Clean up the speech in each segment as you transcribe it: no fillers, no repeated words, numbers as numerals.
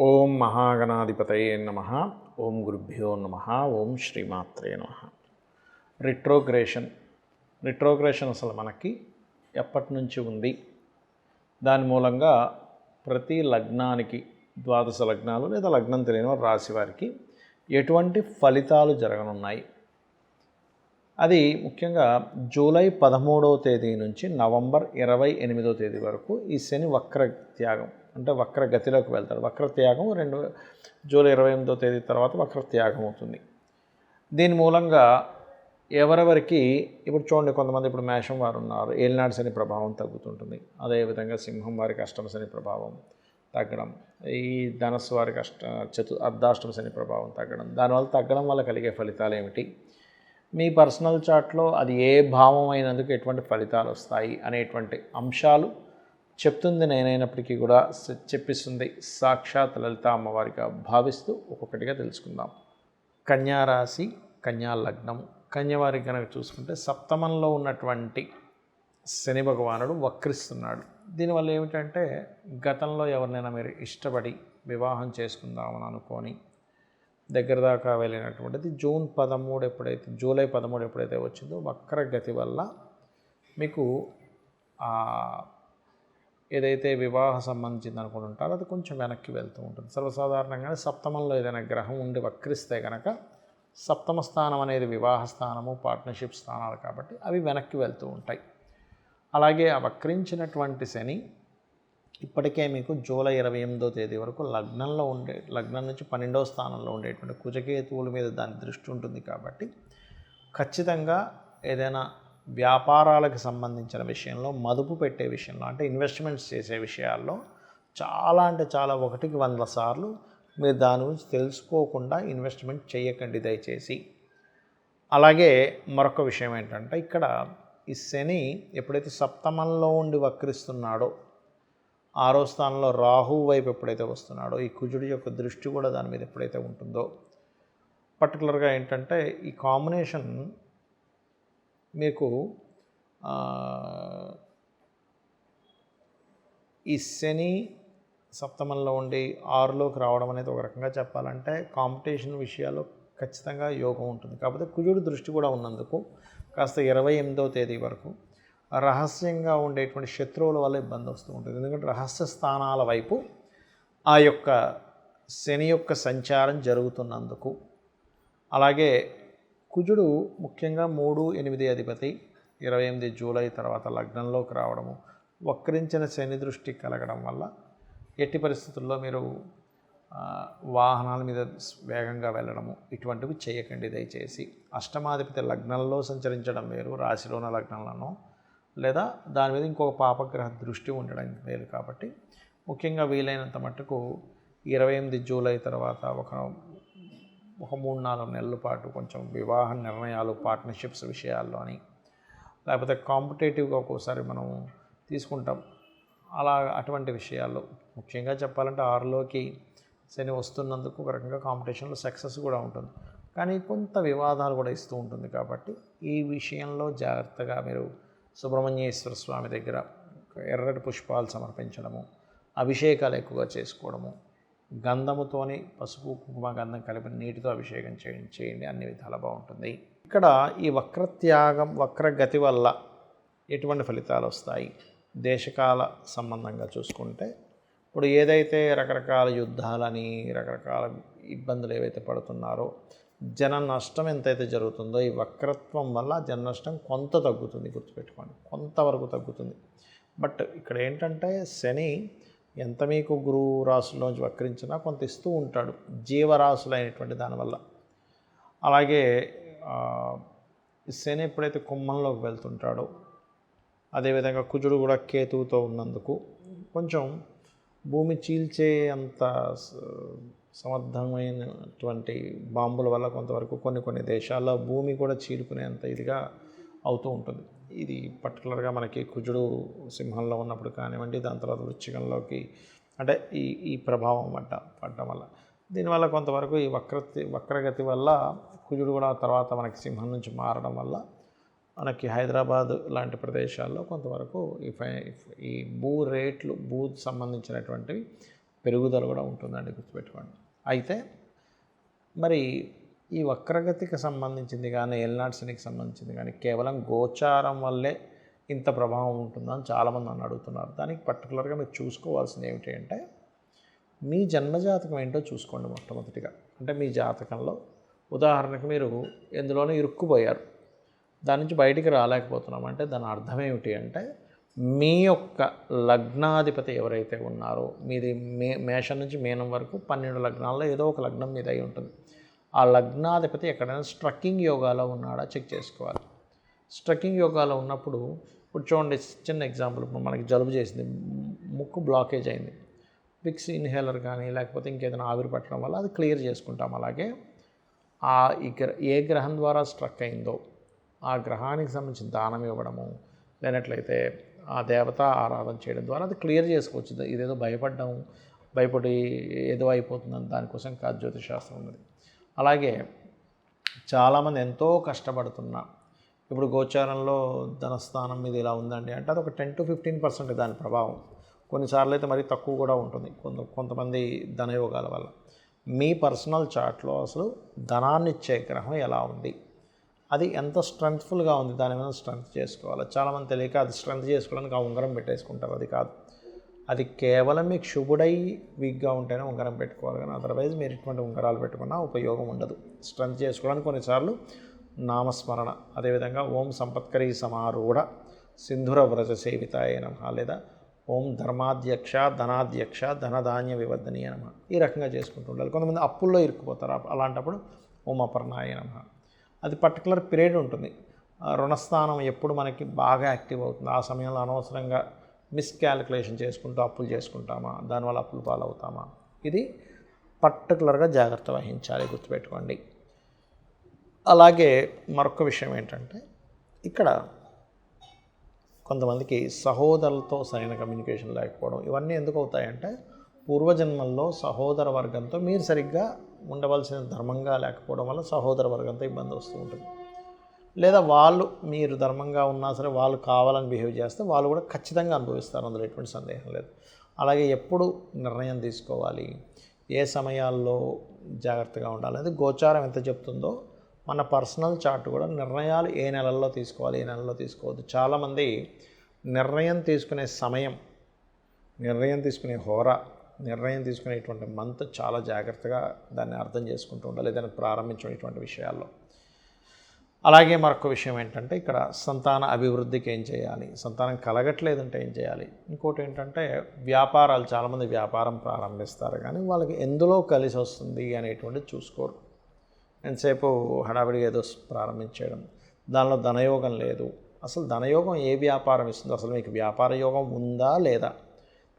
ఓం మహాగణాధిపతయే నమ. ఓం గురుభ్యో నమ. ఓం శ్రీమాత్రే నమ. రిట్రోగ్రేషన్ అసలు మనకి ఎప్పటి నుంచి ఉంది, దాని మూలంగా ప్రతి లగ్నానికి, ద్వాదశ లగ్నాలు లేదా లగ్నం తెలియని రాశి వారికి ఎటువంటి ఫలితాలు జరగనున్నాయి, అది ముఖ్యంగా జూలై 13వ తేదీ నుంచి నవంబర్ 28వ తేదీ వరకు ఈ శని వక్రత్యాగం అంటే వక్రగతిలోకి వెళ్తాడు. వక్రత్యాగం జూలై 28వ తేదీ తర్వాత వక్రత్యాగం అవుతుంది. దీని మూలంగా ఎవరెవరికి ఇప్పుడు చూడండి, కొంతమంది ఇప్పుడు మేషం వారు ఉన్నారు, ఏలినాడు శని ప్రభావం తగ్గుతుంటుంది. అదేవిధంగా సింహం వారికి అష్టమ శని ప్రభావం తగ్గడం, ఈ ధనస్సు వారికి అర్ధాష్టమ శని ప్రభావం తగ్గడం. దానివల్ల తగ్గడం వల్ల కలిగే ఫలితాలు ఏమిటి, మీ పర్సనల్ చార్ట్లో అది ఏ భావం అయినందుకు ఎటువంటి ఫలితాలు వస్తాయి అనేటువంటి అంశాలు చెప్తుంది నేనైనప్పటికీ కూడా చెప్పిస్తుంది సాక్షాత్ లలిత అమ్మవారిగా భావిస్తూ ఒక్కొక్కటిగా తెలుసుకుందాం. కన్యారాశి, కన్యా లగ్నం. కన్యవారికి కనుక చూసుకుంటే సప్తమంలో ఉన్నటువంటి శని భగవానుడు వక్రిస్తున్నాడు. దీనివల్ల ఏమిటంటే, గతంలో ఎవరినైనా మీరు ఇష్టపడి వివాహం చేసుకుందామని అనుకొని దగ్గర దాకా వెళ్ళినటువంటిది జూలై 13 ఎప్పుడైతే వచ్చిందో వక్రగతి వల్ల మీకు ఏదైతే వివాహ సంబంధించింది అనుకుంటుంటారో అది కొంచెం వెనక్కి వెళ్తూ ఉంటుంది. సర్వసాధారణంగానే సప్తమంలో ఏదైనా గ్రహం ఉండి వక్రిస్తే కనుక, సప్తమ స్థానం అనేది వివాహ స్థానము, పార్ట్నర్షిప్ స్థానాలు కాబట్టి అవి వెనక్కి వెళ్తూ ఉంటాయి. అలాగే ఆ వక్రించినటువంటి శని ఇప్పటికే మీకు జూలై 28వ తేదీ వరకు లగ్నం నుంచి 12వ స్థానంలో ఉండేటువంటి కుజకేతువుల మీద దాని దృష్టి ఉంటుంది. కాబట్టి ఖచ్చితంగా ఏదైనా వ్యాపారాలకు సంబంధించిన విషయంలో, మదుపు పెట్టే విషయంలో, అంటే ఇన్వెస్ట్మెంట్స్ చేసే విషయాల్లో చాలా 100కి 100 సార్లు మీరు దాని గురించి తెలుసుకోకుండా ఇన్వెస్ట్మెంట్ చేయకండి దయచేసి. అలాగే మరొక విషయం ఏంటంటే, ఇక్కడ ఈ శని ఎప్పుడైతే సప్తమంలో ఉండి వక్రిస్తున్నాడో, 6వ స్థానంలో రాహు వైపు ఎప్పుడైతే వస్తున్నాడో, ఈ కుజుడి యొక్క దృష్టి కూడా దాని మీద ఎప్పుడైతే ఉంటుందో, పర్టికులర్గా ఏంటంటే ఈ కాంబినేషన్ మీకు ఈ శని సప్తమంలో ఉండి 6లోకి రావడం అనేది ఒక రకంగా చెప్పాలంటే కాంపిటీషన్ విషయాల్లో ఖచ్చితంగా యోగం ఉంటుంది. కాకపోతే కుజుడి దృష్టి కూడా ఉన్నందుకు కాస్త 28వ తేదీ వరకు రహస్యంగా ఉండేటువంటి శత్రువుల వల్ల ఇబ్బంది వస్తూ ఉంటుంది. ఎందుకంటే రహస్య స్థానాల వైపు ఆ యొక్క శని యొక్క సంచారం జరుగుతున్నందుకు. అలాగే కుజుడు ముఖ్యంగా 3-8 అధిపతి 28 జూలై తర్వాత లగ్నంలోకి రావడము, వక్రించిన శని దృష్టి కలగడం వల్ల ఎట్టి పరిస్థితుల్లో మీరు వాహనాల మీద వేగంగా వెళ్ళడము ఇటువంటివి చేయకండి దయచేసి. అష్టమాధిపతి లగ్నంలో సంచరించడం వేరు, రాశిలోన లగ్నంలోనో, లేదా దాని మీద ఇంకొక పాపగ్రహ దృష్టి ఉండడం వేరు. కాబట్టి ముఖ్యంగా వీలైనంత మట్టుకు 28 జూలై తర్వాత ఒక 3-4 నెలల పాటు కొంచెం వివాహ నిర్ణయాలు, పార్ట్నర్షిప్స్ విషయాల్లో అని, లేకపోతే కాంపిటేటివ్గా ఒక్కోసారి మనం తీసుకుంటాం, అటువంటి విషయాల్లో ముఖ్యంగా చెప్పాలంటే 6లోకి శని వస్తున్నందుకు ఒక రకంగా కాంపిటీషన్లో సక్సెస్ కూడా ఉంటుంది, కానీ కొంత వివాదాలు కూడా ఇస్తూ ఉంటుంది. కాబట్టి ఈ విషయంలో జాగ్రత్తగా మీరు సుబ్రహ్మణ్యేశ్వర స్వామి దగ్గర ఎర్రటి పుష్పాలు సమర్పించడము, అభిషేకాలు ఎక్కువగా చేసుకోవడము, గంధముతోని పసుపు కుంకుమ గంధం కలిపి నీటితో అభిషేకం చేయండి, అన్ని విధాలా బాగుంటుంది. ఇక్కడ ఈ వక్రగతి వల్ల ఎటువంటి ఫలితాలు వస్తాయి, దేశకాల సంబంధంగా చూసుకుంటే, ఇప్పుడు ఏదైతే రకరకాల యుద్ధాలని, రకరకాల ఇబ్బందులు ఏవైతే పడుతున్నారో, జన నష్టం ఎంతైతే జరుగుతుందో ఈ వక్రత్వం వల్ల జన నష్టం కొంత తగ్గుతుంది, గుర్తుపెట్టుకోండి, కొంతవరకు తగ్గుతుంది. బట్ ఇక్కడ ఏంటంటే శని ఎంత మీకు గురువు రాశుల్లోంచి వక్రించినా కొంత ఇస్తూ ఉంటాడు జీవరాశులైనటువంటి దానివల్ల. అలాగే శని ఎప్పుడైతే కుంభంలోకి వెళ్తుంటాడో, అదేవిధంగా కుజుడు కూడా కేతువుతో ఉన్నందుకు కొంచెం భూమి చీల్చే అంత సమర్థమైనటువంటి బాంబుల వల్ల కొంతవరకు కొన్ని దేశాల్లో భూమి కూడా చీలుకునేంత ఇదిగా అవుతూ ఉంటుంది. ఇది పర్టికులర్గా మనకి కుజుడు సింహంలో ఉన్నప్పుడు కానివ్వండి, దాని తర్వాత వృశ్చికంలోకి అంటే ఈ ప్రభావం పడటం వల్ల, దీనివల్ల కొంతవరకు ఈ వక్రగతి వల్ల కుజుడు కూడా తర్వాత మనకి సింహం నుంచి మారడం వల్ల మనకి హైదరాబాద్ లాంటి ప్రదేశాల్లో కొంతవరకు ఈ భూ సంబంధించినటువంటివి పెరుగుదల కూడా ఉంటుందండి, గుర్తుపెట్టుకోండి. అయితే మరి ఈ వక్రగతికి సంబంధించింది కానీ ఏలినాటి శనికి సంబంధించింది కానీ కేవలం గోచారం వల్లే ఇంత ప్రభావం ఉంటుందని చాలామంది నన్ను అడుగుతున్నారు. దానికి పర్టికులర్గా మీరు చూసుకోవాల్సింది ఏమిటి అంటే మీ జన్మజాతకం ఏంటో చూసుకోండి మొట్టమొదటిగా. అంటే మీ జాతకంలో ఉదాహరణకు మీరు ఎందులోనూ ఇరుక్కుపోయారు, దాని నుంచి బయటికి రాలేకపోతున్నాం అంటే దాని అర్థం ఏమిటి అంటే మీ యొక్క లగ్నాధిపతి ఎవరైతే ఉన్నారో, మీది మేషం నుంచి మీనం వరకు 12 లగ్నాల్లో ఏదో ఒక లగ్నం మీద అయి ఉంటుంది. ఆ లగ్నాధిపతి ఎక్కడైనా స్ట్రక్కింగ్ యోగాలో ఉన్నాడా చెక్ చేసుకోవాలి. స్ట్రక్కింగ్ యోగాలో ఉన్నప్పుడు ఇప్పుడు చూడండి, చిన్న ఎగ్జాంపుల్, ఇప్పుడు మనకి జలుబు చేసింది, ముక్కు బ్లాకేజ్ అయింది, విక్స్ ఇన్హేలర్ కానీ లేకపోతే ఇంకేదైనా ఆవిరి పట్టడం వల్ల అది క్లియర్ చేసుకుంటాం. అలాగే ఏ గ్రహం ద్వారా స్ట్రక్ అయిందో ఆ గ్రహానికి సంబంధించిన దానం ఇవ్వడము, లేనట్లయితే ఆ దేవత ఆరాధన చేయడం ద్వారా అది క్లియర్ చేసుకోవచ్చు. ఇదేదో భయపడి ఏదో అయిపోతుందని దానికోసం కాదు జ్యోతిషశాస్త్రం ఉన్నది. అలాగే చాలామంది ఎంతో కష్టపడుతున్నా ఇప్పుడు గోచారంలో ధనస్థానం మీద ఇలా ఉందండి అంటే అది ఒక 10 to 15% దాని ప్రభావం. కొన్నిసార్లు అయితే మరీ తక్కువ కూడా ఉంటుంది కొంతమంది ధనయోగాల వల్ల. మీ పర్సనల్ చార్ట్లో అసలు ధనాన్ని ఇచ్చే గ్రహం ఎలా ఉంది, అది ఎంత స్ట్రెంగ్త్ఫుల్గా ఉంది, దాని మీద స్ట్రెంగ్త్ చేసుకోవాలి. చాలామంది తెలియక అది స్ట్రెంగ్త్ చేసుకోవడానికి ఆ ఉంగరం పెట్టేసుకుంటారు. అది కాదు, అది కేవలం మీకు శుభుడై వీక్గా ఉంటేనే ఉంగరం పెట్టుకోవాలి, కానీ అదర్వైజ్ మీరు ఇటువంటి ఉంగరాలు పెట్టుకున్నా ఉపయోగం ఉండదు. స్ట్రెంగ్త్ చేసుకోవడానికి కొన్నిసార్లు నామస్మరణ, అదేవిధంగా ఓం సంపత్కరీ సమారూఢ సింధుర వ్రజ సేవితాయ నమః, లేదా ఓం ధర్మాధ్యక్ష ధనాధ్యక్ష ధనధాన్య వివర్ధనీయ నమః, ఈ రకంగా చేసుకుంటూ ఉండాలి. కొంతమంది అప్పుల్లో ఇరుక్కుపోతారు, అలాంటప్పుడు ఓం అపర్ణాయ నమః. అది పర్టికులర్ పీరియడ్ ఉంటుంది. రుణస్థానం ఎప్పుడు మనకి బాగా యాక్టివ్ అవుతుంది, ఆ సమయంలో అనవసరంగా మిస్క్యాలిక్యులేషన్ చేసుకుంటూ అప్పులు చేసుకుంటామా, దానివల్ల అప్పులు పాలవుతామా, ఇది పర్టికులర్గా జాగ్రత్త వహించాలి, గుర్తుపెట్టుకోండి. అలాగే మరొక విషయం ఏంటంటే ఇక్కడ కొంతమందికి సహోదరులతో సరైన కమ్యూనికేషన్ లేకపోవడం, ఇవన్నీ ఎందుకు అవుతాయంటే పూర్వజన్మల్లో సహోదర వర్గంతో మీరు సరిగ్గా ఉండవలసిన ధర్మంగా లేకపోవడం వల్ల సహోదర వర్గంతో ఇబ్బంది వస్తూ ఉంటుంది. లేదా వాళ్ళు మీరు ధర్మంగా ఉన్నా సరే వాళ్ళు కావాలని బిహేవ్ చేస్తే వాళ్ళు కూడా ఖచ్చితంగా అనుభవిస్తారు, అందులో ఎటువంటి సందేహం లేదు. అలాగే ఎప్పుడు నిర్ణయం తీసుకోవాలి, ఏ సమయాల్లో జాగ్రత్తగా ఉండాలి అనేది గోచారం ఎంత చెప్తుందో మన పర్సనల్ చార్ట్ కూడా నిర్ణయాలు ఏ నెలల్లో తీసుకోవాలి, ఏ నెలల్లో తీసుకోవద్దు. చాలామంది నిర్ణయం తీసుకునే సమయం, నిర్ణయం తీసుకునే హోరా, నిర్ణయం తీసుకునేటువంటి మంత్ చాలా జాగ్రత్తగా దాన్ని అర్థం చేసుకుంటూ ఉండాలి ఏదైనా ప్రారంభించేటువంటి విషయాల్లో. అలాగే మరొక విషయం ఏంటంటే ఇక్కడ సంతాన అభివృద్ధికి ఏం చేయాలి, సంతానం కలగట్లేదంటే ఏం చేయాలి. ఇంకోటి ఏంటంటే వ్యాపారాలు, చాలామంది వ్యాపారం ప్రారంభిస్తారు కానీ వాళ్ళకి ఎందులో కలిసి వస్తుంది అనేటువంటిది చూసుకోరు. ఎంతసేపు హడావిడిగా ఏదో ప్రారంభించేయడం, దానిలో ధనయోగం లేదు. అసలు ధనయోగం ఏ వ్యాపారం ఇస్తుందో, అసలు మీకు వ్యాపార యోగం ఉందా లేదా,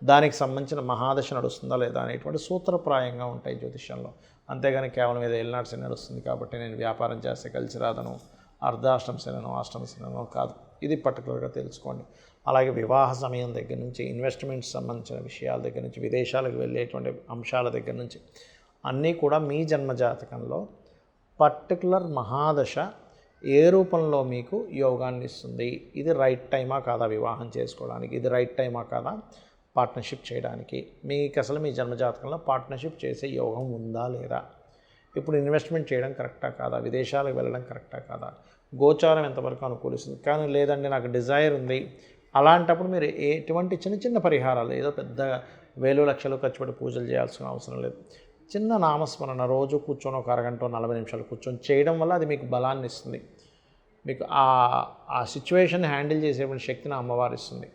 దానికి సంబంధించిన మహాదశ నడుస్తుందా లేదా అనేటువంటి సూత్రప్రాయంగా ఉంటాయి జ్యోతిష్యంలో. అంతేగాని కేవలం ఏదో ఏలినాటి శని నడుస్తుంది కాబట్టి నేను వ్యాపారం చేస్తే కలిసి రాదను, అర్ధాష్టమ శనో అష్టమ శనో కాదు, ఇది పర్టికులర్గా తెలుసుకోండి. అలాగే వివాహ సమయం దగ్గర నుంచి, ఇన్వెస్ట్మెంట్స్ సంబంధించిన విషయాల దగ్గర నుంచి, విదేశాలకు వెళ్ళేటువంటి అంశాల దగ్గర నుంచి అన్నీ కూడా మీ జన్మజాతకంలో పర్టికులర్ మహాదశ ఏ రూపంలో మీకు యోగాన్ని ఇస్తుంది, ఇది రైట్ టైమా కాదా వివాహం చేసుకోవడానికి, ఇది రైట్ టైమా కాదా పార్ట్నర్షిప్ చేయడానికి, మీకు అసలు మీ జన్మజాతకంలో పార్ట్నర్షిప్ చేసే యోగం ఉందా లేదా, ఇప్పుడు ఇన్వెస్ట్మెంట్ చేయడం కరెక్టా కాదా, విదేశాలకు వెళ్ళడం కరెక్టా కాదా, గోచారం ఎంతవరకు అనుకూలిస్తుంది. కానీ లేదండి నాకు డిజైర్ ఉంది, అలాంటప్పుడు మీరు ఎటువంటి చిన్న చిన్న పరిహారాలు, ఏదో పెద్ద వేలు లక్షలు ఖర్చు పెట్టి పూజలు చేయాల్సిన అవసరం లేదు. చిన్న నామస్మరణ రోజు కూర్చొని ఒక అరగంట 40 నిమిషాలు కూర్చొని చేయడం వల్ల అది మీకు బలాన్ని ఇస్తుంది. మీకు ఆ సిచ్యువేషన్ హ్యాండిల్ చేసేటువంటి శక్తిని అమ్మవారు ఇస్తుంది.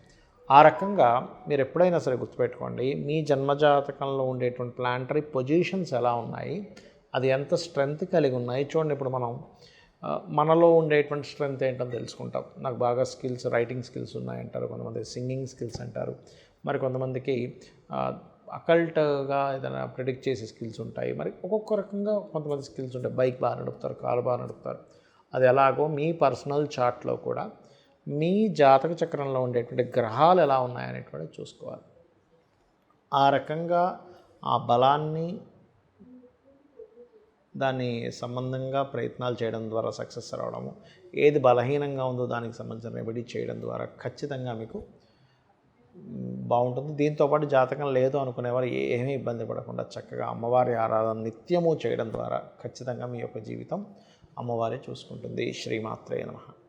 ఆ రకంగా మీరు ఎప్పుడైనా సరే గుర్తుపెట్టుకోండి, మీ జన్మజాతకంలో ఉండేటువంటి ప్లానటరీ పొజిషన్స్ ఎలా ఉన్నాయి, అది ఎంత స్ట్రెంగ్త్ కలిగి ఉన్నాయి చూడండి. ఇప్పుడు మనలో ఉండేటువంటి స్ట్రెంగ్త్ ఏంటని తెలుసుకుంటాం. నాకు బాగా స్కిల్స్, రైటింగ్ స్కిల్స్ ఉన్నాయంటారు, కొంతమంది సింగింగ్ స్కిల్స్ అంటారు, మరి కొంతమందికి అకల్ట్గా ఏదైనా ప్రిడిక్ట్ చేసే స్కిల్స్ ఉంటాయి, మరి ఒక్కొక్క రకంగా కొంతమంది స్కిల్స్ ఉంటాయి. బైక్ బాగా నడుపుతారు, కారు బాగా నడుపుతారు. అది ఎలాగో మీ పర్సనల్ చార్ట్లో కూడా మీ జాతక చక్రంలో ఉండేటువంటి గ్రహాలు ఎలా ఉన్నాయనేటువంటిది చూసుకోవాలి. ఆ రకంగా ఆ బలాన్ని దాన్ని సంబంధంగా ప్రయత్నాలు చేయడం ద్వారా సక్సెస్ రావడము, ఏది బలహీనంగా ఉందో దానికి సంబంధించిన రెమెడీ చేయడం ద్వారా ఖచ్చితంగా మీకు బాగుంటుంది. దీంతోపాటు జాతకం లేదు అనుకునేవారు ఏమీ ఇబ్బంది పడకుండా చక్కగా అమ్మవారి ఆరాధన నిత్యము చేయడం ద్వారా ఖచ్చితంగా మీ యొక్క జీవితం అమ్మవారే చూసుకుంటుంది. శ్రీమాత్రే నమః.